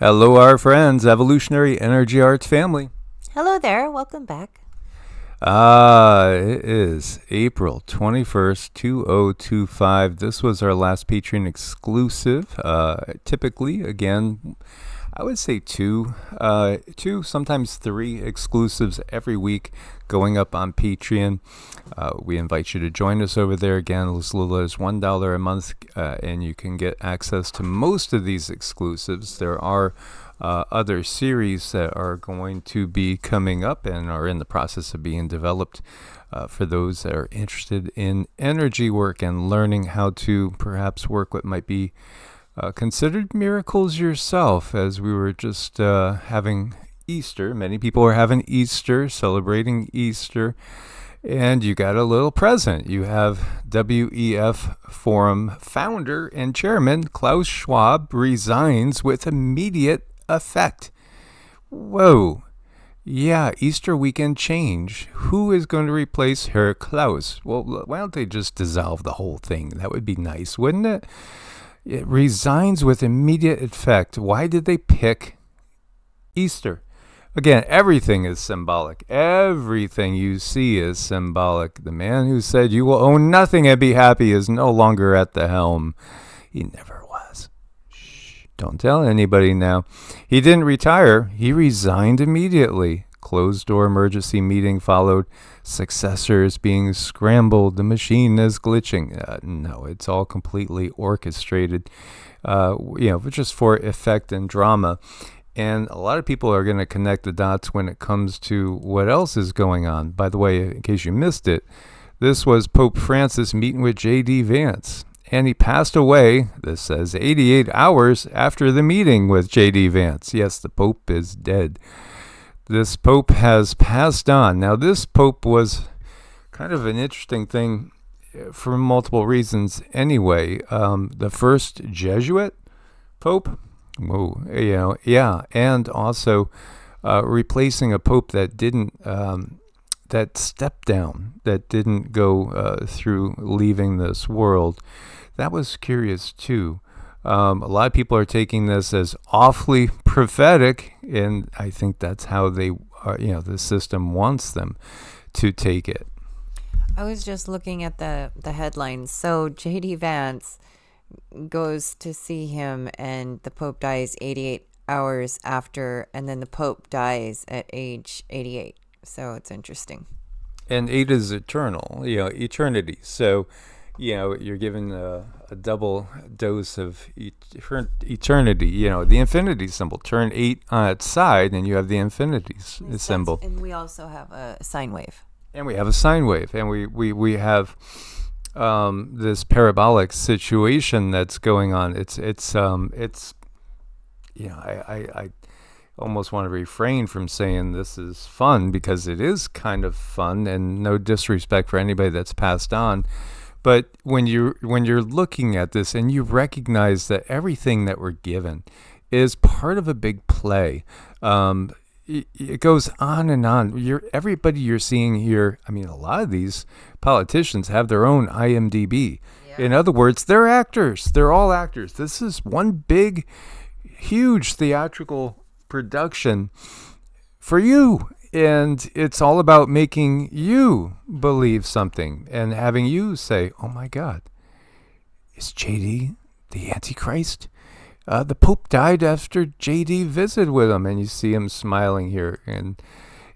Hello, our friends, Evolutionary Energy Arts family. Hello there, welcome back. It is April 21st, 2025. This was our last Patreon exclusive. Typically, again, I would say two, sometimes three exclusives every week going up on Patreon. We invite you to join us over there again, as little as $1 a month, and you can get access to most of these exclusives. There are other series that are going to be coming up and are in the process of being developed for those that are interested in energy work and learning how to perhaps work what might be considered miracles yourself. As we were just having Easter, many people are having Easter, celebrating Easter, and you got a little present. You have WEF Forum founder and chairman Klaus Schwab resigns with immediate effect. Whoa. Yeah, Easter weekend change. Who is going to replace Herr Klaus? Well, why don't they just dissolve the whole thing? That would be nice, wouldn't it? It resigns with immediate effect. Why did they pick Easter? Again, everything is symbolic. Everything you see is symbolic. The man who said you will own nothing and be happy is no longer at the helm. He never was. Shh, don't tell anybody now. He didn't retire. He resigned immediately. Closed-door emergency meeting followed. Successors being scrambled. The machine is glitching. No, it's all completely orchestrated, just for effect and drama. And a lot of people are going to connect the dots when it comes to what else is going on. By the way, in case you missed it, this was Pope Francis meeting with J.D. Vance. And he passed away, this says, 88 hours after the meeting with J.D. Vance. Yes, the Pope is dead. This Pope has passed on. Now, this Pope was kind of an interesting thing for multiple reasons anyway. The first Jesuit Pope. Whoa, and also replacing a pope that didn't, that stepped down, that didn't go through leaving this world. That was curious too. A lot of people are taking this as awfully prophetic, and I think that's how they are, the system wants them to take it. I was just looking at the headlines. So J.D. Vance goes to see him and the Pope dies 88 hours after, and then the Pope dies at age 88. So it's interesting. And 8 is eternal, eternity. So, you're given a double dose of eternity. The infinity symbol. Turn 8 on its side and you have the infinity symbol. And we also have a sine wave. And we have a sine wave. And we have this parabolic situation that's going on. I almost want to refrain from saying this is fun, because it is kind of fun, and no disrespect for anybody that's passed on. But when you're looking at this and you recognize that everything that we're given is part of a big play, it goes on and on. Everybody you're seeing here, a lot of these politicians have their own IMDb. Yeah. In other words, they're actors. They're all actors. This is one big, huge theatrical production for you. And it's all about making you believe something and having you say, oh my God, is JD the Antichrist? The Pope died after JD visited with him, and you see him smiling here. And,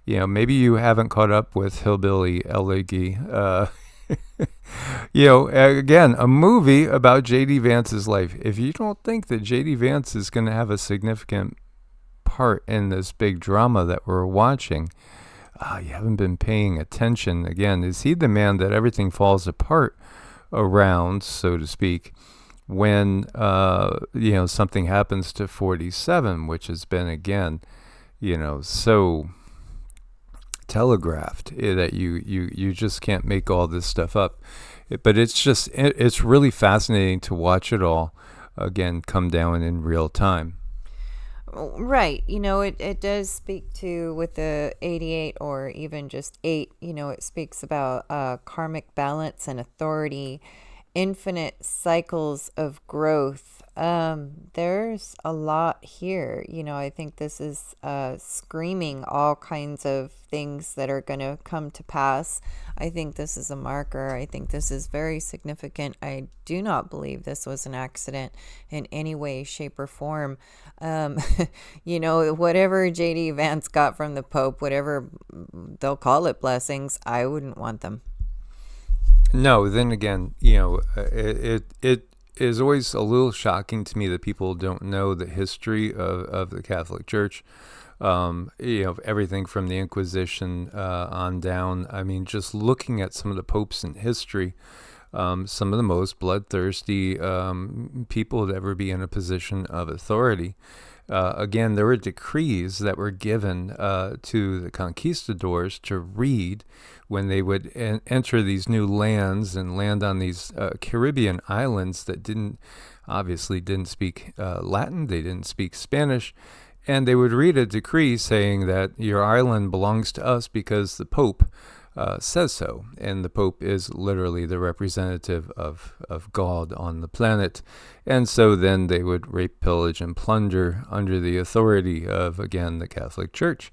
maybe you haven't caught up with Hillbilly Elegy. Again, a movie about JD Vance's life. If you don't think that JD Vance is going to have a significant part in this big drama that we're watching, you haven't been paying attention. Again, is he the man that everything falls apart around, so to speak, when something happens to 47, which has been, again, so telegraphed that you just can't make all this stuff up. But it's really fascinating to watch it all again come down in real time. Right. It does speak to, with the 88 or even just 8, it speaks about karmic balance and authority, infinite cycles of growth, There's a lot here. I think this is screaming all kinds of things that are going to come to pass. I think this is a marker. I think this is very significant. I do not believe this was an accident in any way, shape, or form. Whatever JD Vance got from the Pope, whatever they'll call it blessings, I wouldn't want them. No, then again, it is always a little shocking to me that people don't know the history of the Catholic Church. Everything from the Inquisition on down. I mean, just looking at some of the popes in history, some of the most bloodthirsty people to ever be in a position of authority. Again, there were decrees that were given to the conquistadors to read when they would enter these new lands and land on these Caribbean islands that obviously didn't speak Latin, they didn't speak Spanish, and they would read a decree saying that your island belongs to us because the Pope says so. And the Pope is literally the representative of God on the planet. And so then they would rape, pillage, and plunder under the authority of, again, the Catholic Church.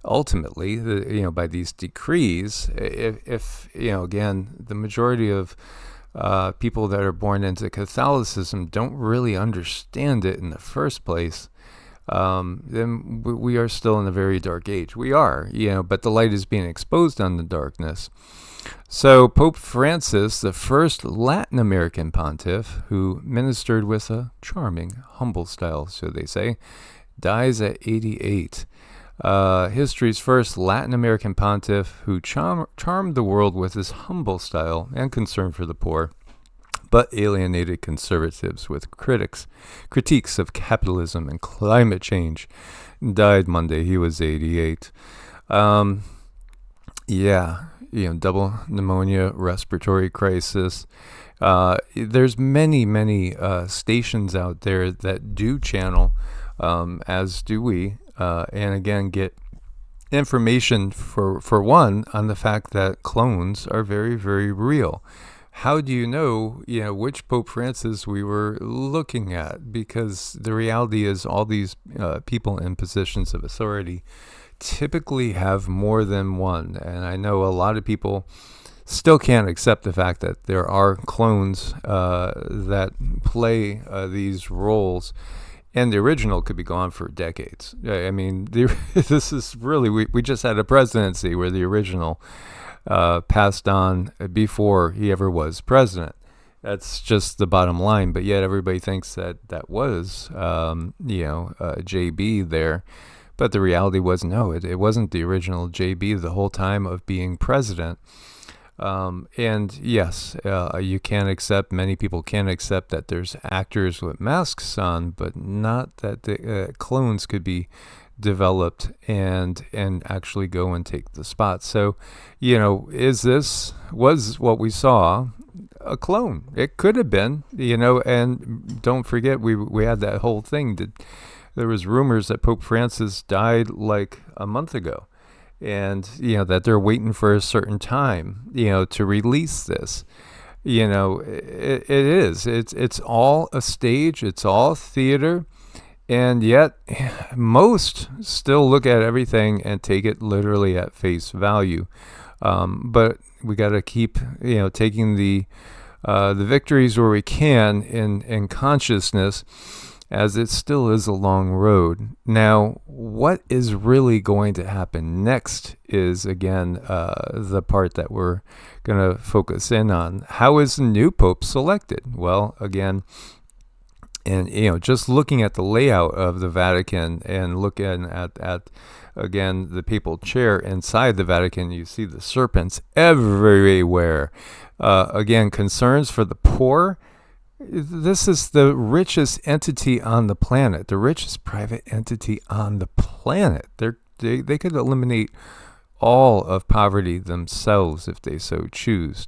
Ultimately, by these decrees, if again, the majority of people that are born into Catholicism don't really understand it in the first place, then we are still in a very dark age. We are, but the light is being exposed on the darkness. So Pope Francis, the first Latin American pontiff who ministered with a charming, humble style, so they say, dies at 88. History's first Latin American pontiff who charmed the world with his humble style and concern for the poor, but alienated conservatives with critiques of capitalism and climate change. Died Monday. He was 88. Double pneumonia, respiratory crisis. There's many stations out there that do channel, as do we, and again get information for one on the fact that clones are very, very real. How do you know, which Pope Francis we were looking at? Because the reality is all these people in positions of authority typically have more than one. And I know a lot of people still can't accept the fact that there are clones that play these roles. And the original could be gone for decades. I mean, this is really, we just had a presidency where the original passed on before he ever was president. That's just the bottom line. But yet everybody thinks that was, JB there. But the reality was, no, it wasn't the original JB the whole time of being president. And yes, many people can accept that there's actors with masks on, but not that the clones could be developed and actually go and take the spot. So, was what we saw a clone? It could have been, and don't forget, we had that whole thing. There was rumors that Pope Francis died like a month ago. And, that they're waiting for a certain time, to release this. It is. It's all a stage. It's all theater. And yet, most still look at everything and take it literally at face value. But we got to keep, taking the victories where we can in consciousness, as it still is a long road. Now, what is really going to happen next is, again, the part that we're going to focus in on. How is the new Pope selected? Well, again, and, just looking at the layout of the Vatican and looking at again, the papal chair inside the Vatican, you see the serpents everywhere. Again, concerns for the poor. This is the richest entity on the planet, the richest private entity on the planet. They could eliminate all of poverty themselves if they so choose.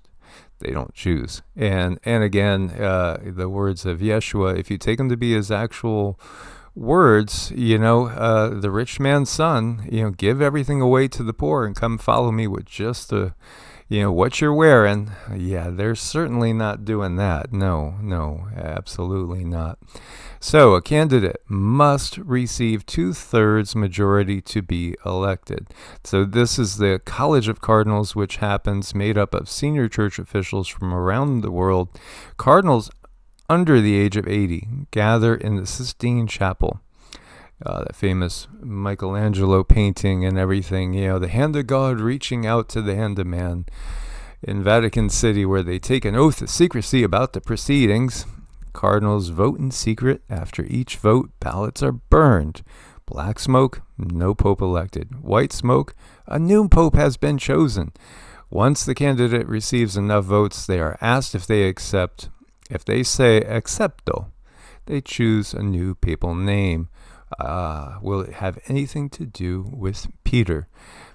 They don't choose. And again, the words of Yeshua, if you take him to be his actual words, the rich man's son, give everything away to the poor and come follow me with just the, what you're wearing. Yeah, they're certainly not doing that. No, absolutely not. So a candidate must receive 2/3 majority to be elected. So this is the College of Cardinals, which happens made up of senior church officials from around the world. Cardinals under the age of 80 gather in the Sistine Chapel. That famous Michelangelo painting and everything, the hand of God reaching out to the hand of man in Vatican City, where they take an oath of secrecy about the proceedings. Cardinals vote in secret. After each vote, ballots are burned. Black smoke, no pope elected. White smoke, a new pope has been chosen. Once the candidate receives enough votes, they are asked if they accept. If they say accepto, they choose a new papal name. Will it have anything to do with Peter?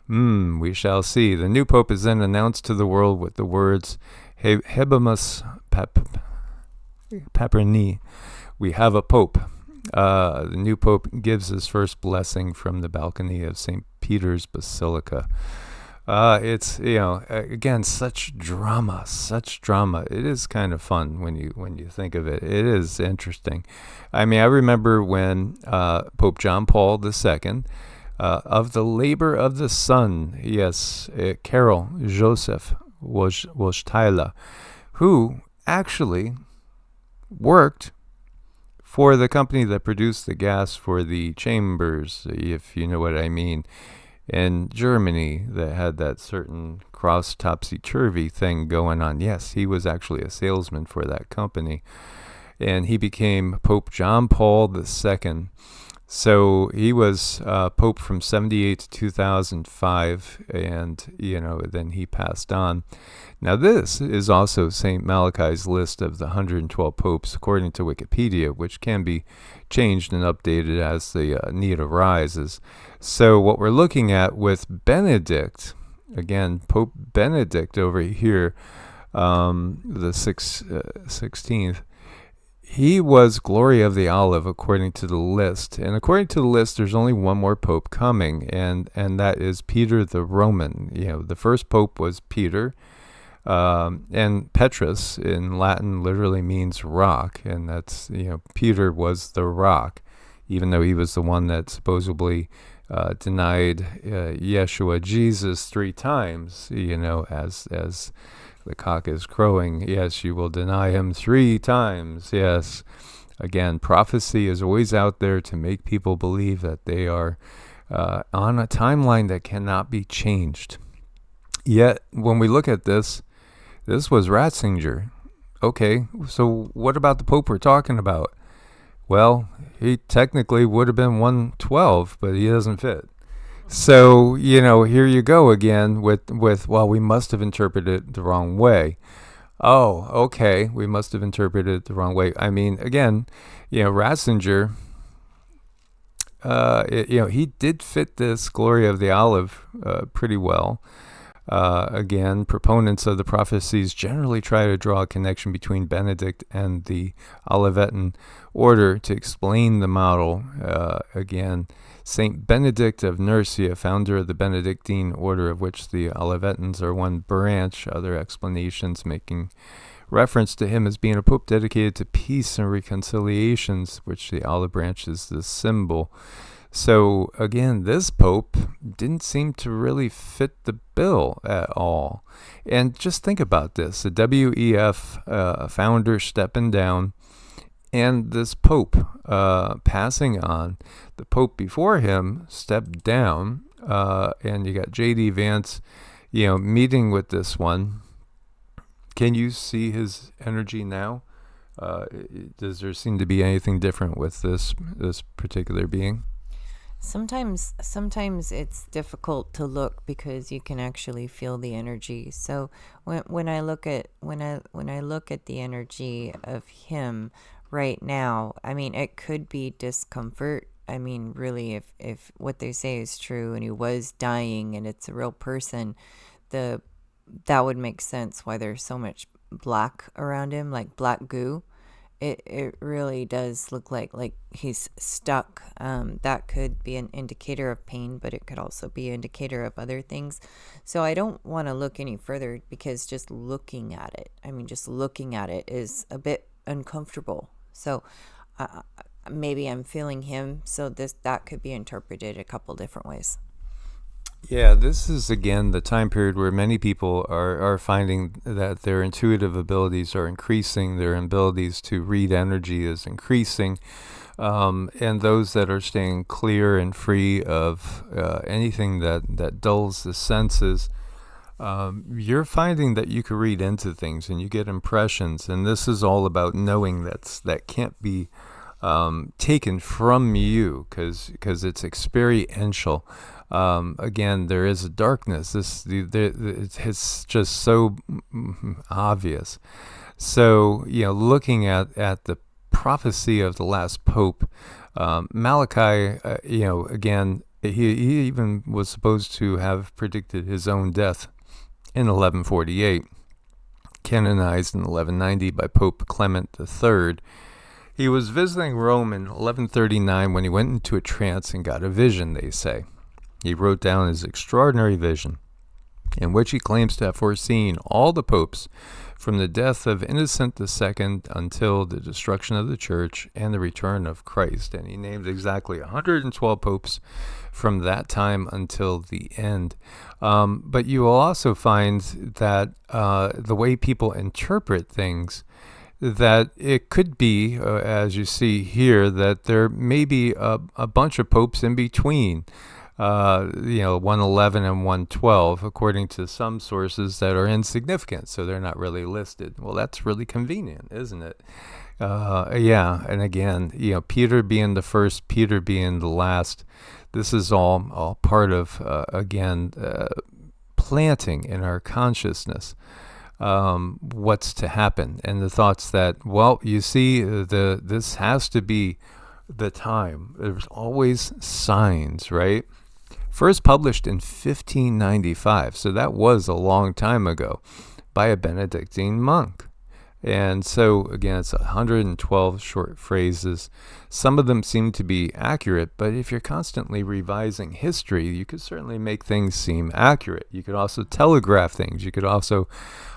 We shall see. The new pope is then announced to the world with the words, Habemus Papyrni. We have a pope. The new pope gives his first blessing from the balcony of St. Peter's Basilica. It's, again, such drama. It is kind of fun when you think of it. It is interesting. I mean, I remember when Pope John Paul II, of the labor of the sun, yes, Karol Joseph Wojtyla, who actually worked for the company that produced the gas for the chambers, if you know what I mean, in Germany, that had that certain cross topsy-turvy thing going on. Yes, he was actually a salesman for that company, and he became Pope John Paul II. So he was Pope from 78 to 2005, and, then he passed on. Now this is also St. Malachi's list of the 112 popes, according to Wikipedia, which can be changed and updated as the need arises. So what we're looking at with Benedict, again, Pope Benedict over here, the 16th, he was Glory of the Olive, according to the list. And according to the list, there's only one more pope coming, and that is Peter the Roman. The first pope was Peter, and Petrus in Latin literally means rock, and that's, Peter was the rock, even though he was the one that supposedly denied Yeshua, Jesus, 3 times, as the cock is crowing. Yes, you will deny him 3 times. Yes. Again, prophecy is always out there to make people believe that they are on a timeline that cannot be changed. Yet, when we look at this was Ratzinger. Okay, so what about the Pope we're talking about? Well, he technically would have been 112, but he doesn't fit. So, here you go again with well, we must have interpreted it the wrong way. Oh, okay, we must have interpreted it the wrong way. I mean, again, Ratzinger, he did fit this Glory of the Olive pretty well. Again, proponents of the prophecies generally try to draw a connection between Benedict and the Olivetan order to explain the model. Again, Saint Benedict of Nursia, founder of the Benedictine order, of which the Olivetans are one branch. Other explanations making reference to him as being a pope dedicated to peace and reconciliations, which the olive branch is the symbol. So again, this pope didn't seem to really fit the bill at all. And just think about this, the WEF founder stepping down, and this pope passing on. The pope before him stepped down, and you got J.D. Vance, meeting with this one. Can you see his energy now? Does there seem to be anything different with this particular being? Sometimes it's difficult to look because you can actually feel the energy. So when I look at the energy of him right now, I mean, it could be discomfort. I mean, really, if what they say is true and he was dying and it's a real person, that would make sense why there's so much black around him, like black goo. it really does look like he's stuck. That could be an indicator of pain, but it could also be an indicator of other things. So I don't want to look any further, because just looking at it, just looking at it is a bit uncomfortable. So maybe I'm feeling him. So that could be interpreted a couple different ways. Yeah, this is again the time period where many people are finding that their intuitive abilities are increasing, their abilities to read energy is increasing, and those that are staying clear and free of anything that dulls the senses, you're finding that you can read into things and you get impressions, and this is all about knowing that can't be taken from you, because it's experiential. Again, there is a darkness. It's just so obvious. So, looking at the prophecy of the last pope, Malachi, again, he even was supposed to have predicted his own death in 1148, canonized in 1190 by Pope Clement III. He was visiting Rome in 1139 when he went into a trance and got a vision, they say. He wrote down his extraordinary vision, in which he claims to have foreseen all the popes from the death of Innocent II until the destruction of the church and the return of Christ. And he named exactly 112 popes from that time until the end. But you will also find that the way people interpret things, that it could be, as you see here, that there may be a bunch of popes in between. 111 and 112, according to some sources, that are insignificant, so they're not really listed. Well, that's really convenient, isn't it? Yeah, and again, Peter being the first, Peter being the last, this is all part of, planting in our consciousness what's to happen, and the thoughts that, well, you see, this has to be the time. There's always signs, right? First published in 1595, so that was a long time ago, by a Benedictine monk. And so, again, it's 112 short phrases. Some of them seem to be accurate, but if you're constantly revising history, you could certainly make things seem accurate. You could also telegraph things. You could also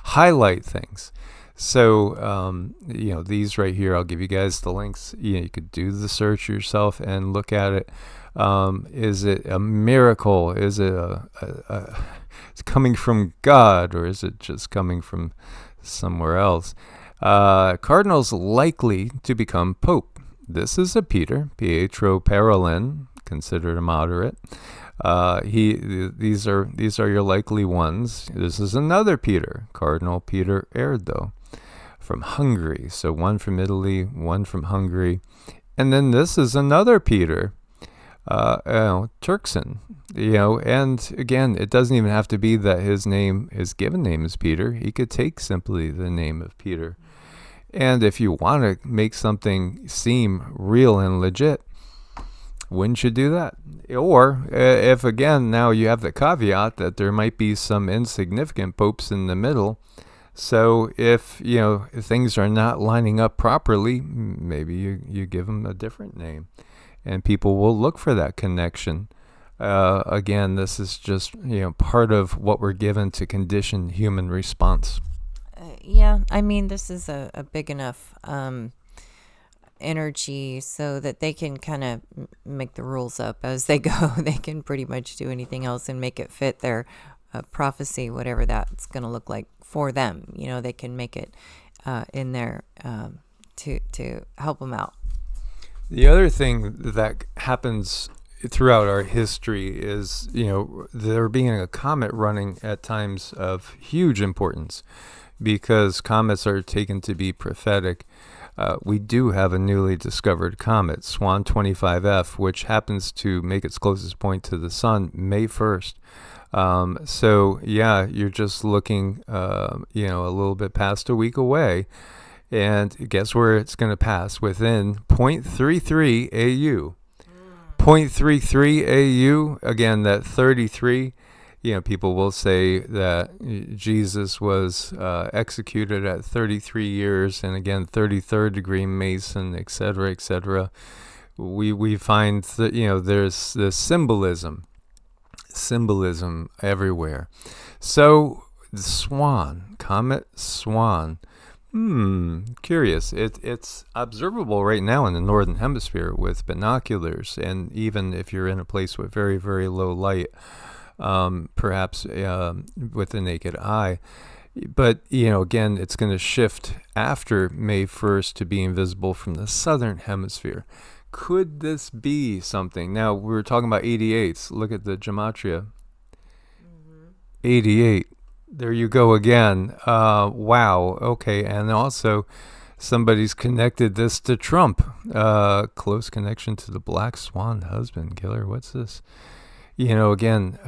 highlight things. So, these right here, I'll give you guys the links. You could do the search yourself and look at it. Is it a miracle? Is it it's coming from God, or is it just coming from somewhere else? Cardinals likely to become Pope. This is a Peter, Pietro Parolin, considered a moderate. These are your likely ones. This is another Peter, Cardinal Peter Erdo, from Hungary. So one from Italy, one from Hungary, and then this is another Peter, Turkson. And again, it doesn't even have to be that his given name is Peter. He could take simply the name of Peter. And if you want to make something seem real and legit, wouldn't you do that? Or if, again, now you have the caveat that there might be some insignificant popes in the middle. So if things are not lining up properly, maybe you give them a different name, and people will look for that connection. Again, this is just part of what we're given to condition human response. Yeah, this is a big enough energy so that they can kind of make the rules up as they go. They can pretty much do anything else and make it fit their prophecy, whatever that's going to look like for them. They can make it in there to help them out. The other thing that happens throughout our history is, there being a comet running at times of huge importance, because comets are taken to be prophetic. We do have a newly discovered comet, Swan 25F, which happens to make its closest point to the sun May 1st. So, yeah, you're just looking, a little bit past a week away. And guess where it's going to pass? Within 0.33 AU. 0.33 AU, again, that 33 People will say that Jesus was executed at 33 years, and again, 33rd degree Mason, etc., etc. We find that there's this symbolism everywhere. So the Swan, Comet Swan. Curious. It's observable right now in the northern hemisphere with binoculars, and even if you're in a place with very, very low light, perhaps with the naked eye. But, again, it's going to shift after May 1st to being visible from the southern hemisphere. Could this be something? Now, we were talking about 88s. Look at the gematria. 88. There you go again. Wow. Okay. And also, somebody's connected this to Trump. Close connection to the black swan husband killer. What's this? Again,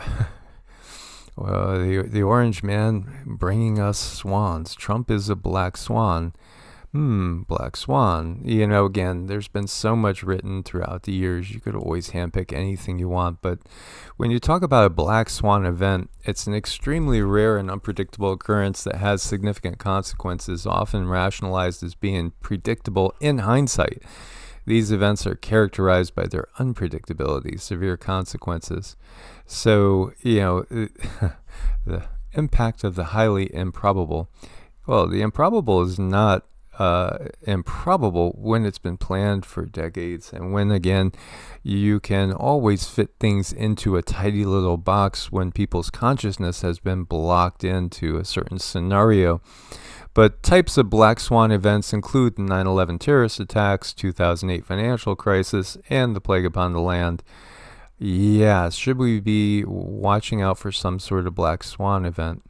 the orange man bringing us swans. Trump is a black swan. Black swan. Again, there's been so much written throughout the years. You could always handpick anything you want. But when you talk about a black swan event, it's an extremely rare and unpredictable occurrence that has significant consequences, often rationalized as being predictable in hindsight. These events are characterized by their unpredictability, severe consequences. So, the impact of the highly improbable. Well, the improbable is not improbable when it's been planned for decades, and when, again, you can always fit things into a tidy little box when people's consciousness has been blocked into a certain scenario. But types of black swan events include the 9/11 terrorist attacks, 2008 financial crisis, and the plague upon the land. Yeah, should we be watching out for some sort of black swan event?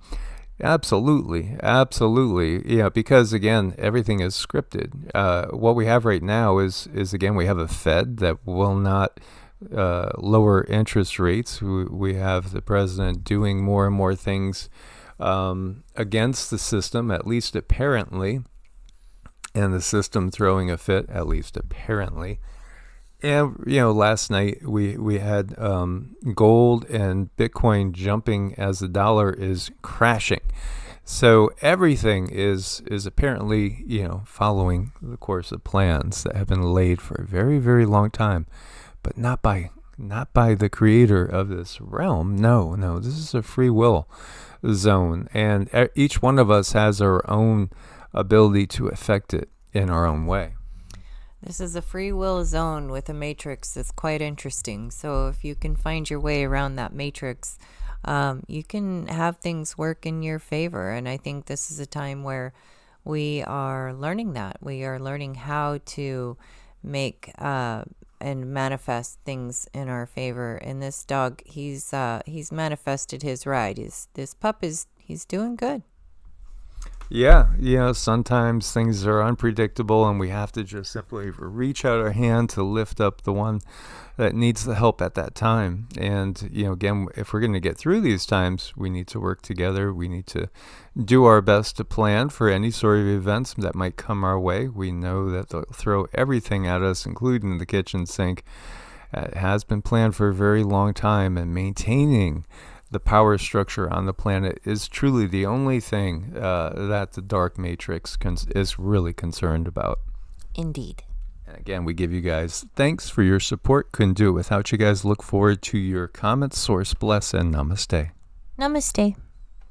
Absolutely. Yeah, because again, everything is scripted. What we have right now is again, we have a Fed that will not lower interest rates. We have the president doing more and more things against the system, at least apparently, and the system throwing a fit, at least apparently. And, last night we had gold and Bitcoin jumping as the dollar is crashing. So everything is apparently, following the course of plans that have been laid for a very, very long time, but not by the creator of this realm. No, this is a free will zone, and each one of us has our own ability to affect it in our own way. This is a free will zone with a matrix that's quite interesting. So if you can find your way around that matrix, you can have things work in your favor. And I think this is a time where we are learning that. We are learning how to make and manifest things in our favor. And this dog, he's manifested his ride. This pup he's doing good. Yeah, sometimes things are unpredictable, and we have to just simply reach out our hand to lift up the one that needs the help at that time. And, again, if we're going to get through these times, we need to work together. We need to do our best to plan for any sort of events that might come our way. We know that they'll throw everything at us, including the kitchen sink. It has been planned for a very long time, and maintaining the power structure on the planet is truly the only thing that the dark matrix is really concerned about. Indeed. And again, we give you guys thanks for your support. Couldn't do it without you guys. Look forward to your comments. Source bless and namaste. Namaste.